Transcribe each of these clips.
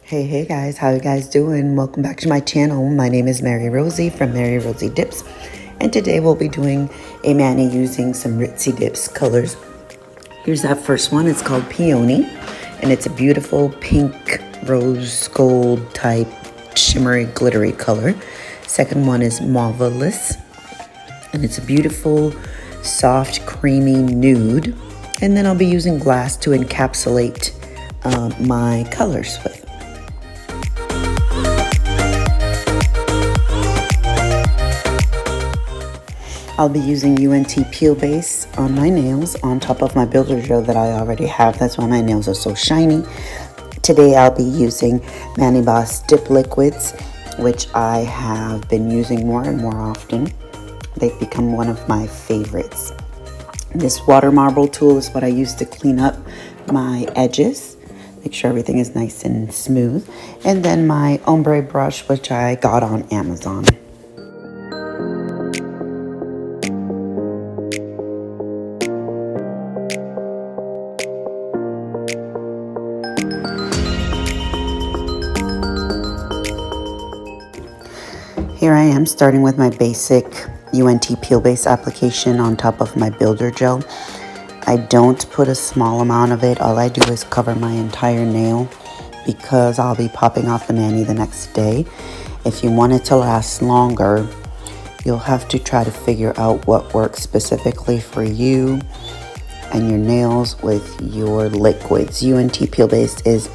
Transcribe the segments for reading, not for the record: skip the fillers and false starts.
Hey guys, how you guys doing? Welcome back to my channel. My name is Mary Rosie from Ritzy Dips, and today we'll be doing a mani using some Ritzy Dips colors. Here's that first one. It's called Peony, and it's a beautiful pink rose gold type shimmery glittery color. Second one is Mauvelous, and it's a beautiful soft creamy nude. And then I'll be using glass to encapsulate my colors with. I'll be using UNT Peel Base on my nails on top of my builder gel that I already have. That's why my nails are so shiny. Today I'll be using ManiBoss Dip Liquids, which I have been using more and more often. They've become one of my favorites. This water marble tool is what I use to clean up my edges, make sure everything is nice and smooth. And then my ombre brush, which I got on Amazon. Here I am starting with my basic UNT Peel Base application on top of my builder gel. I don't put a small amount of it. All I do is cover my entire nail because I'll be popping off the mani the next day. If you want it to last longer, you'll have to try to figure out what works specifically for you and your nails with your liquids. UNT Peel Base is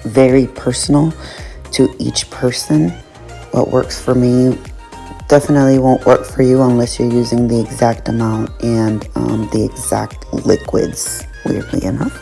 very personal to each person. What works for me definitely won't work for you unless you're using the exact amount and the exact liquids, weirdly enough.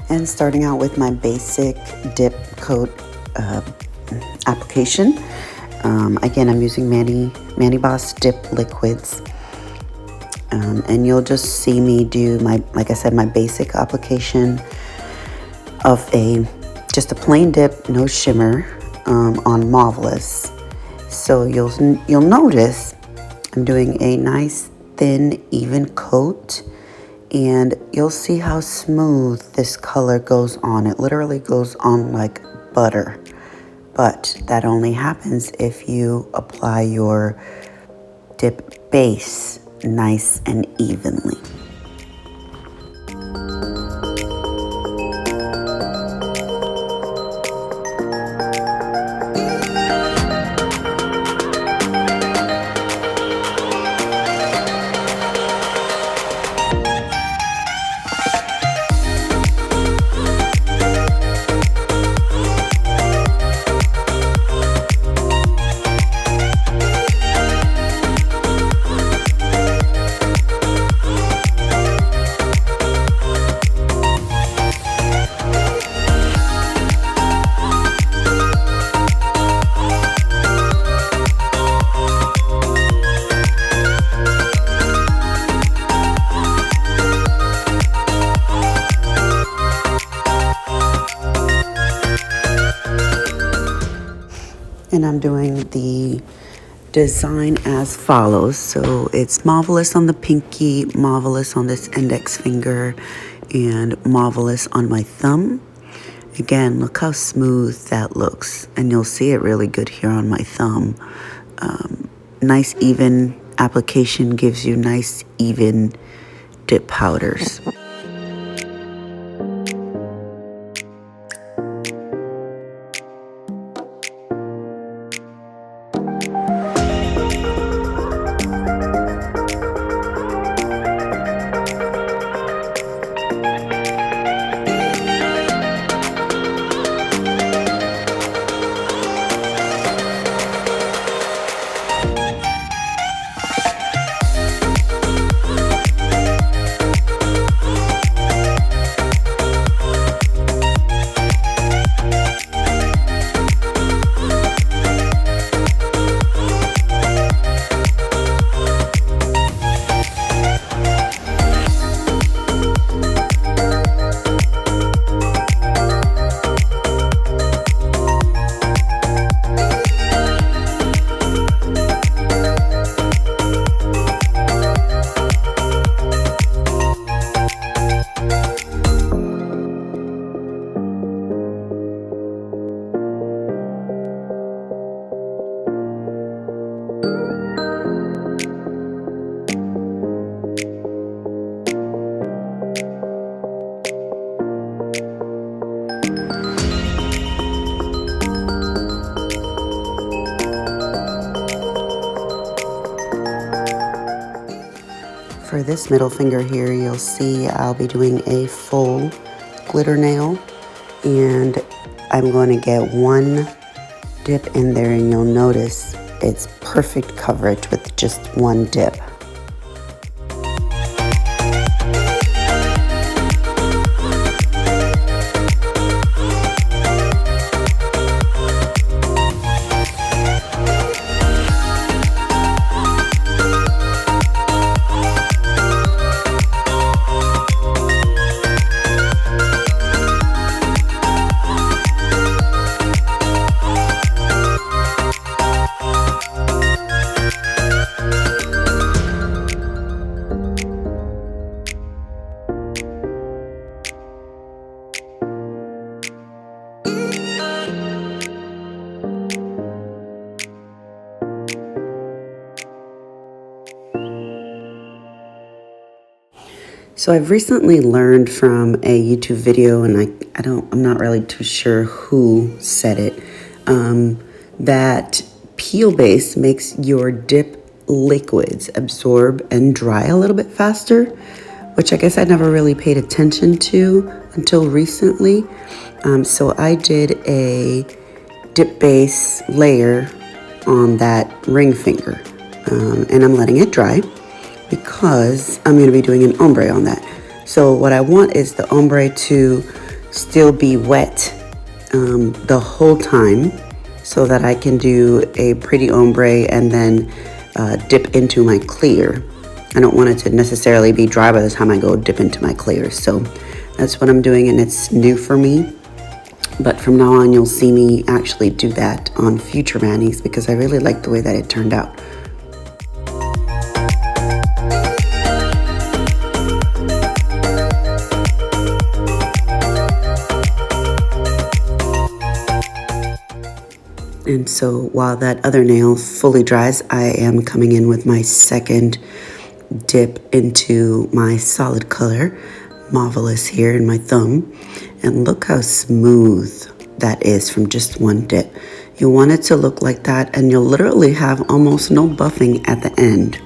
And starting out with my basic dip coat application. Again, I'm using ManiBoss Dip Liquids. And you'll just see me do like I said, my basic application of just a plain dip, no shimmer, on Mauvelous. So you'll notice I'm doing a nice thin, even coat. And you'll see how smooth this color goes on. It literally goes on like butter. But that only happens if you apply your dip base nice and evenly. And I'm doing the design as follows. So it's Mauvelous on the pinky, Mauvelous on this index finger, and Mauvelous on my thumb. Again, look how smooth that looks, and you'll see it really good here on my thumb. Nice even application gives you nice even dip powders. For this middle finger here, you'll see I'll be doing a full glitter nail, and I'm going to get one dip in there, and you'll notice it's perfect coverage with just one dip. So I've recently learned from a YouTube video, and I'm not really too sure who said it, that peel base makes your dip liquids absorb and dry a little bit faster, which I guess I never really paid attention to until recently. So I did a dip base layer on that ring finger, and I'm letting it dry, because I'm going to be doing an ombre on that. So what I want is the ombre to still be wet the whole time, so that I can do a pretty ombre and then dip into my clear. I don't want it to necessarily be dry by the time I go dip into my clear. So that's what I'm doing, and it's new for me. But from now on, you'll see me actually do that on future manis, because I really like the way that it turned out. And so while that other nail fully dries, I am coming in with my second dip into my solid color, Mauvelous, here in my thumb. And look how smooth that is from just one dip. You want it to look like that, and you'll literally have almost no buffing at the end.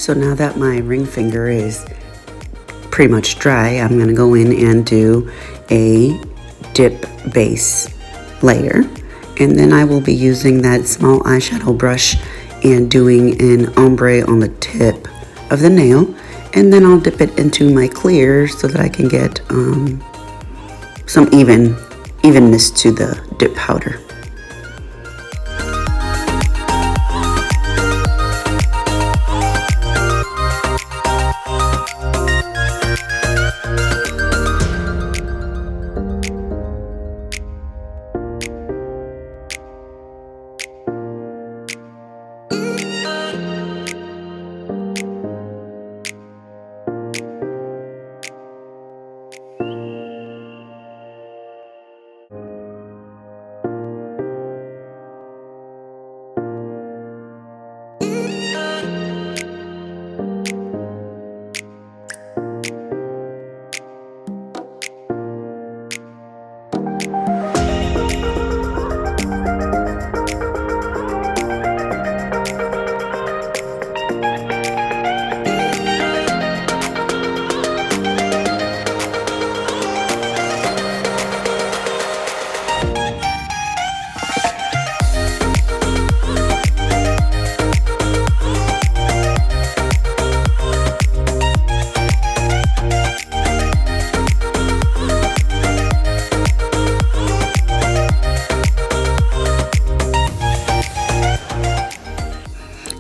So now that my ring finger is pretty much dry, I'm going to go in and do a dip base layer. And then I will be using that small eyeshadow brush and doing an ombre on the tip of the nail. And then I'll dip it into my clear so that I can get some evenness to the dip powder.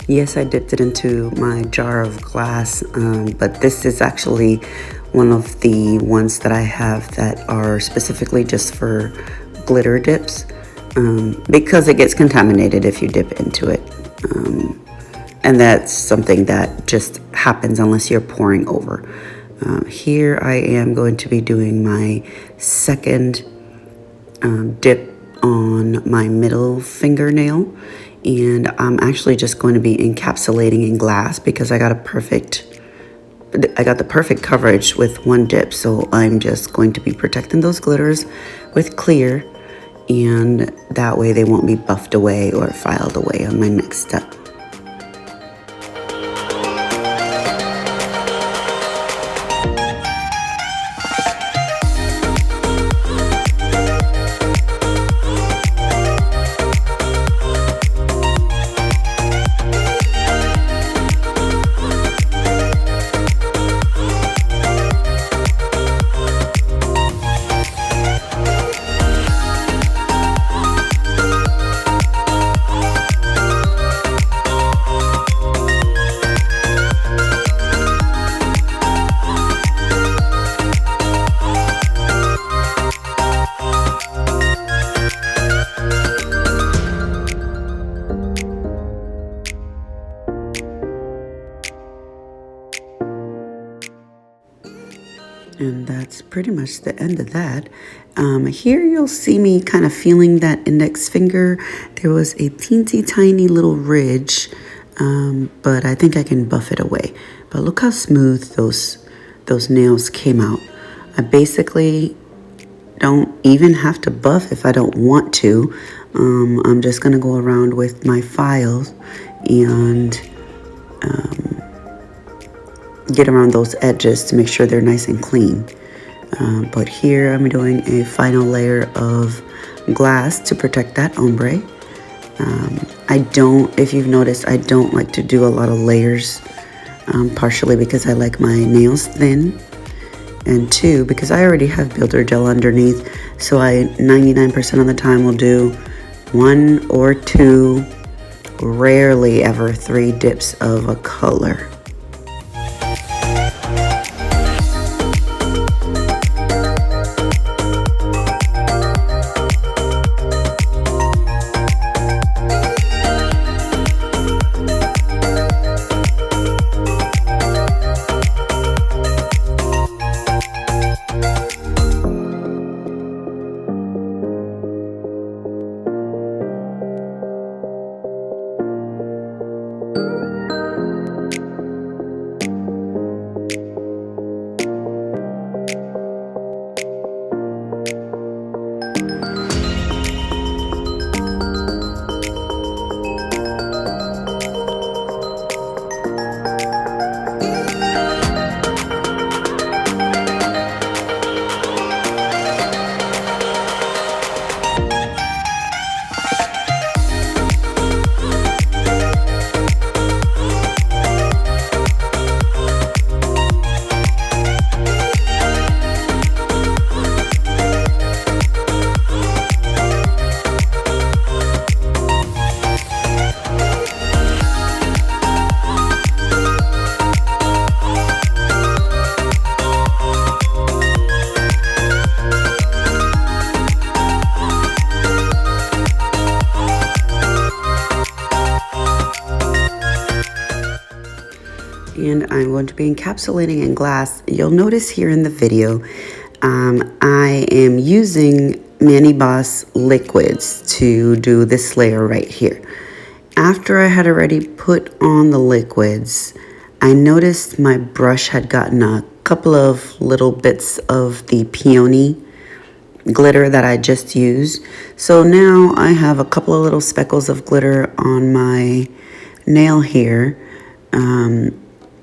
Yes, I dipped it into my jar of glass, but this is actually one of the ones that I have that are specifically just for glitter dips, because it gets contaminated if you dip into it. And that's something that just happens unless you're pouring over. Here I am going to be doing my second dip on my middle fingernail. And I'm actually just going to be encapsulating in glass because I got the perfect coverage with one dip. So I'm just going to be protecting those glitters with clear, and that way they won't be buffed away or filed away on my next step. And that's pretty much the end of that. Here you'll see me kind of feeling that index finger. There was a teensy tiny little ridge, but I think I can buff it away. But look how smooth those nails came out. I basically don't even have to buff if I don't want to. I'm just gonna go around with my files and get around those edges to make sure they're nice and clean. But here I'm doing a final layer of glass to protect that ombre. If you've noticed, I don't like to do a lot of layers, partially because I like my nails thin, and two, because I already have builder gel underneath, so I 99% of the time will do 1 or 2, rarely ever 3 dips of a color. and I'm going to be encapsulating in glass. You'll notice here in the video, I am using ManiBoss Liquids to do this layer right here. After I had already put on the liquids, I noticed my brush had gotten a couple of little bits of the Peony glitter that I just used. So now I have a couple of little speckles of glitter on my nail here,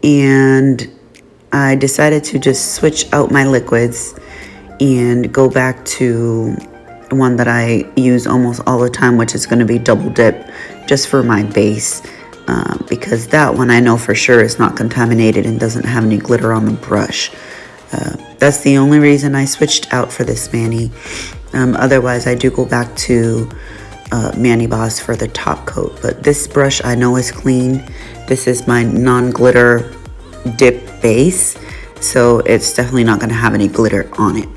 and I decided to just switch out my liquids and go back to one that I use almost all the time, which is going to be Double Dip, just for my base, because that one I know for sure is not contaminated and doesn't have any glitter on the brush. That's the only reason I switched out for this Mani. Otherwise, I do go back to ManiBoss for the top coat. But this brush I know is clean. This is my non-glitter dip base, so it's definitely not going to have any glitter on it.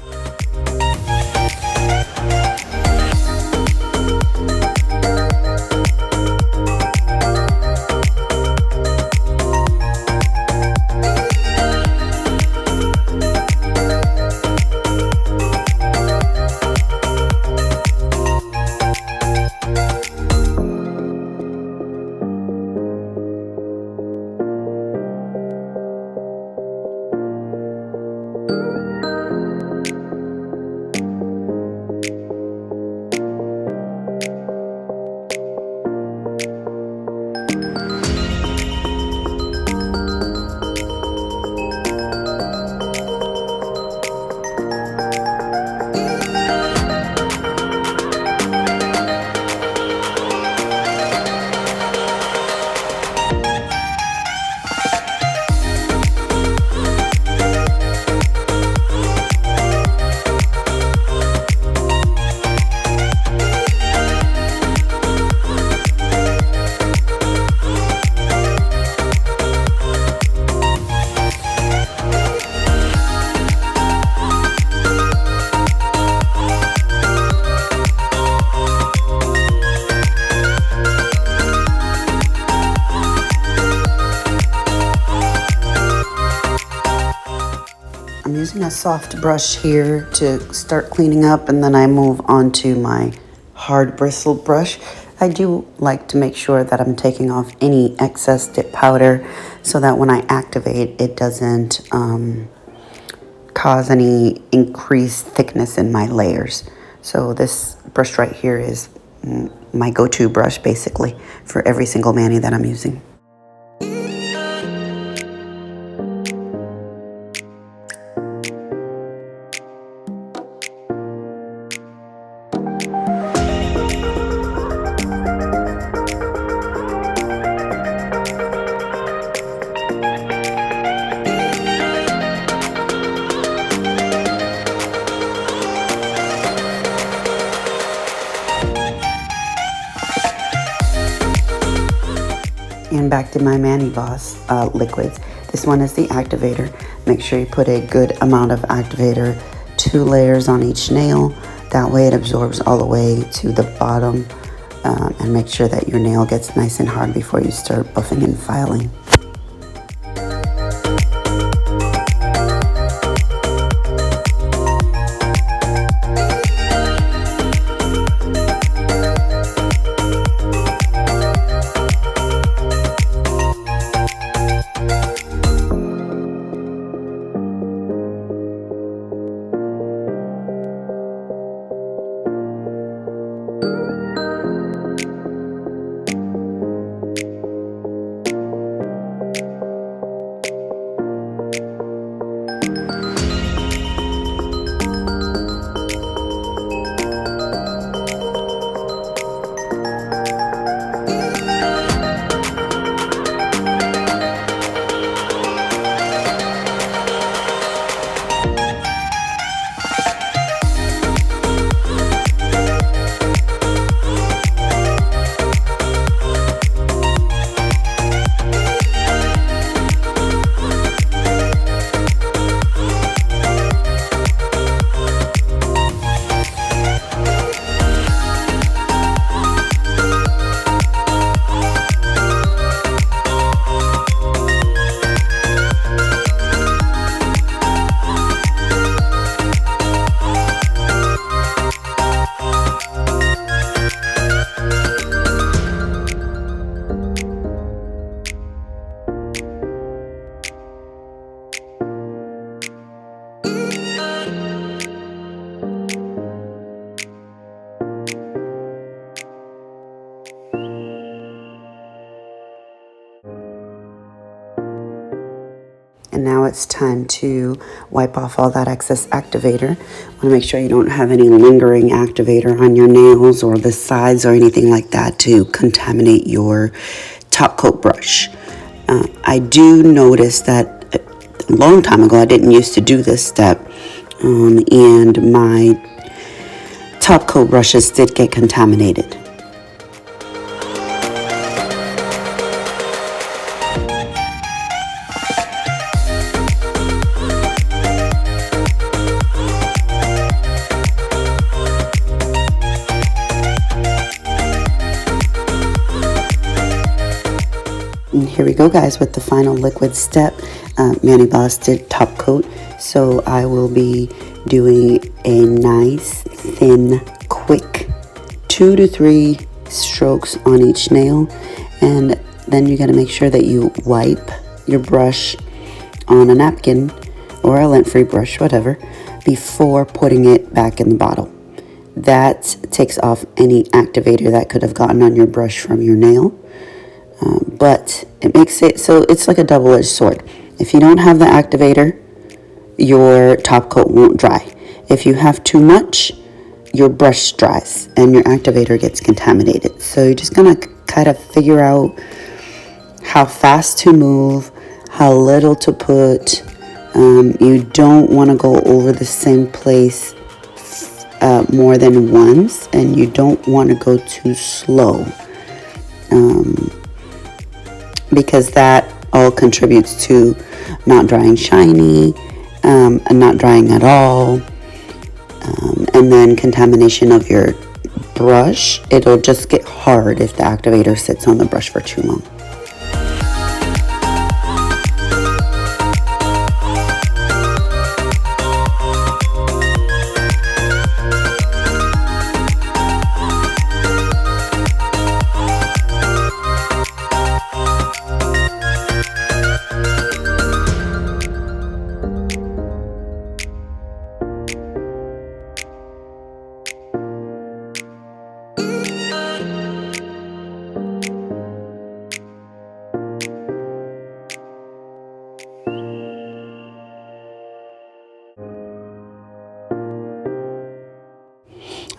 I'm using a soft brush here to start cleaning up, and then I move on to my hard bristle brush. I do like to make sure that I'm taking off any excess dip powder so that when I activate, it doesn't cause any increased thickness in my layers. So this brush right here is my go-to brush basically for every single Mani that I'm using. And back to my ManiBoss liquids. This one is the activator. Make sure you put a good amount of activator, 2 layers on each nail. That way it absorbs all the way to the bottom, and make sure that your nail gets nice and hard before you start buffing and filing. And now it's time to wipe off all that excess activator. Want to make sure you don't have any lingering activator on your nails or the sides or anything like that to contaminate your top coat brush. I do notice that a long time ago I didn't used to do this step, and my top coat brushes did get contaminated. And here we go, guys, with the final liquid step, ManiBoss Dip top coat. So I will be doing a nice, thin, quick 2 to 3 strokes on each nail. And then you got to make sure that you wipe your brush on a napkin or a lint-free brush, whatever, before putting it back in the bottle. That takes off any activator that could have gotten on your brush from your nail. But it makes it so it's like a double-edged sword. If you don't have the activator, your top coat won't dry. If you have too much, your brush dries and your activator gets contaminated. So you're just gonna kind of figure out how fast to move, how little to put. You don't want to go over the same place more than once, and you don't want to go too slow. Because that all contributes to not drying shiny, and not drying at all, and then contamination of your brush. It'll just get hard if the activator sits on the brush for too long.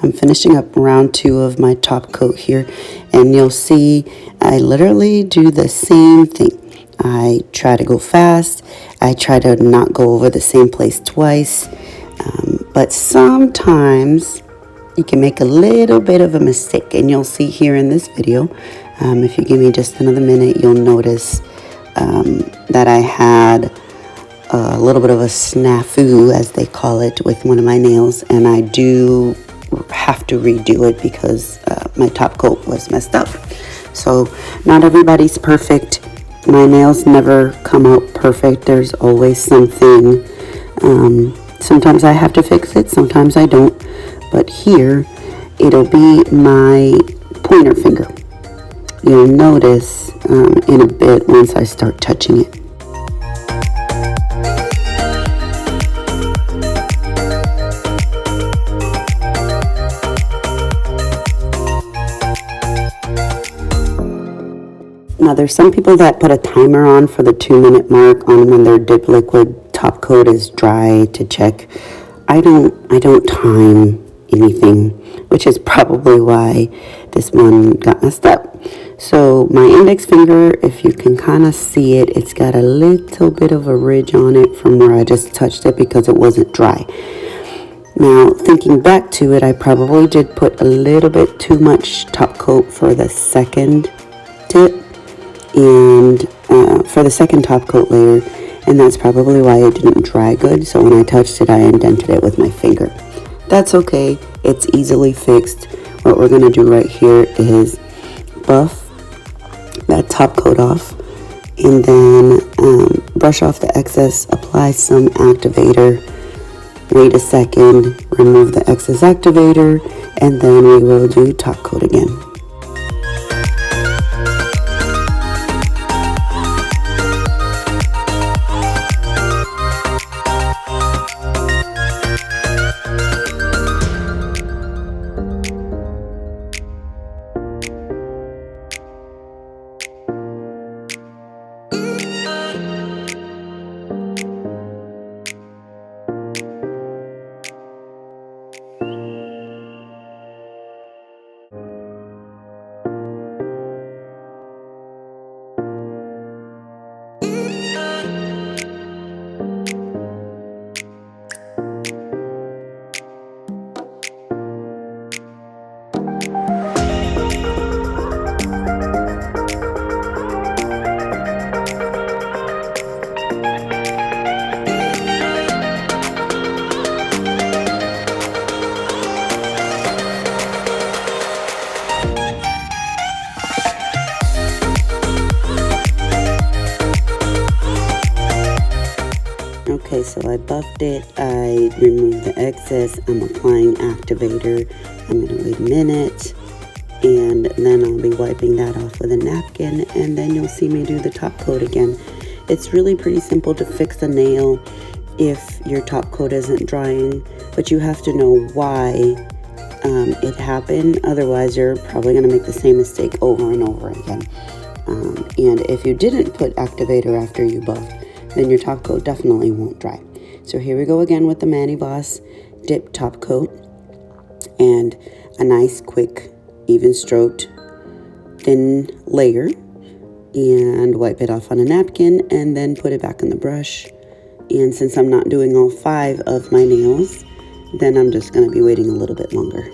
I'm finishing up round 2 of my top coat here, and you'll see I literally do the same thing. I try to go fast. I try to not go over the same place twice, but sometimes you can make a little bit of a mistake, and you'll see here in this video. If you give me just another minute, you'll notice that I had a little bit of a snafu, as they call it, with one of my nails, and I do have to redo it because my top coat was messed up. So not everybody's perfect. My nails never come out perfect. There's always something. Sometimes I have to fix it, sometimes I don't. But here it'll be my pointer finger. You'll notice in a bit once I start touching it. Now, there's some people that put a timer on for the 2-minute mark on when their dip liquid top coat is dry to check. I don't time anything, which is probably why this one got messed up. So my index finger, if you can kind of see it, it's got a little bit of a ridge on it from where I just touched it because it wasn't dry. Now, thinking back to it, I probably did put a little bit too much top coat for the second tip. And for the second top coat layer, and that's probably why it didn't dry good. So when I touched it, I indented it with my finger. That's okay, it's easily fixed. What we're gonna do right here is buff that top coat off, and then brush off the excess, apply some activator, wait a second, remove the excess activator, and then we will do top coat again. Okay, so I buffed it, I removed the excess, I'm applying activator. I'm going to wait a minute, and then I'll be wiping that off with a napkin, and then you'll see me do the top coat again. It's really pretty simple to fix a nail if your top coat isn't drying, but you have to know why it happened. Otherwise, you're probably going to make the same mistake over and over again. And if you didn't put activator after you buffed, then your top coat definitely won't dry. So here we go again with the ManiBoss Dip Top Coat, and a nice, quick, even stroked, thin layer, and wipe it off on a napkin, and then put it back in the brush. And since I'm not doing all 5 of my nails, then I'm just going to be waiting a little bit longer.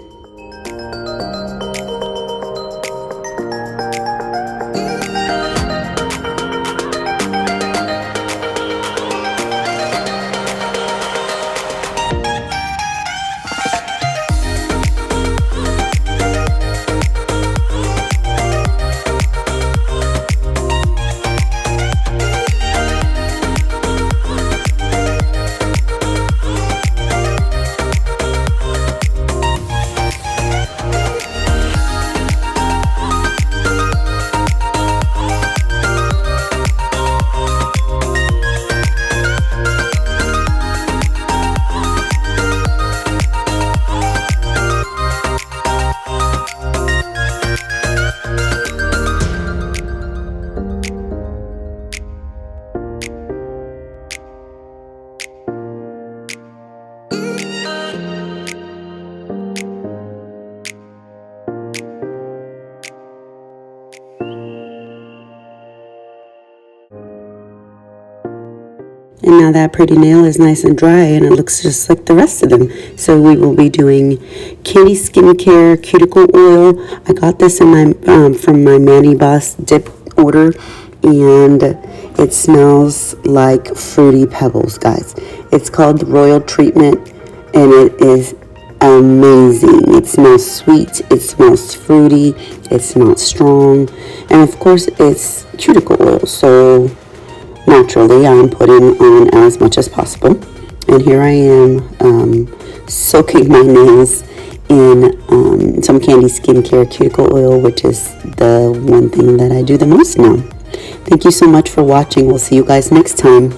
And now that pretty nail is nice and dry, and it looks just like the rest of them. So we will be doing CandiSkin Cuticle Oil. I got this in my from my ManiBoss Dip order, and it smells like Fruity Pebbles, guys. It's called the Royal Treatment, and it is amazing. It smells sweet, it smells fruity, it smells strong, and of course it's cuticle oil, so naturally I'm putting on as much as possible. And here I am soaking my nails in some CandiSkin Cuticle Oil, which is the one thing that I do the most now. Thank you so much for watching. We'll see you guys next time.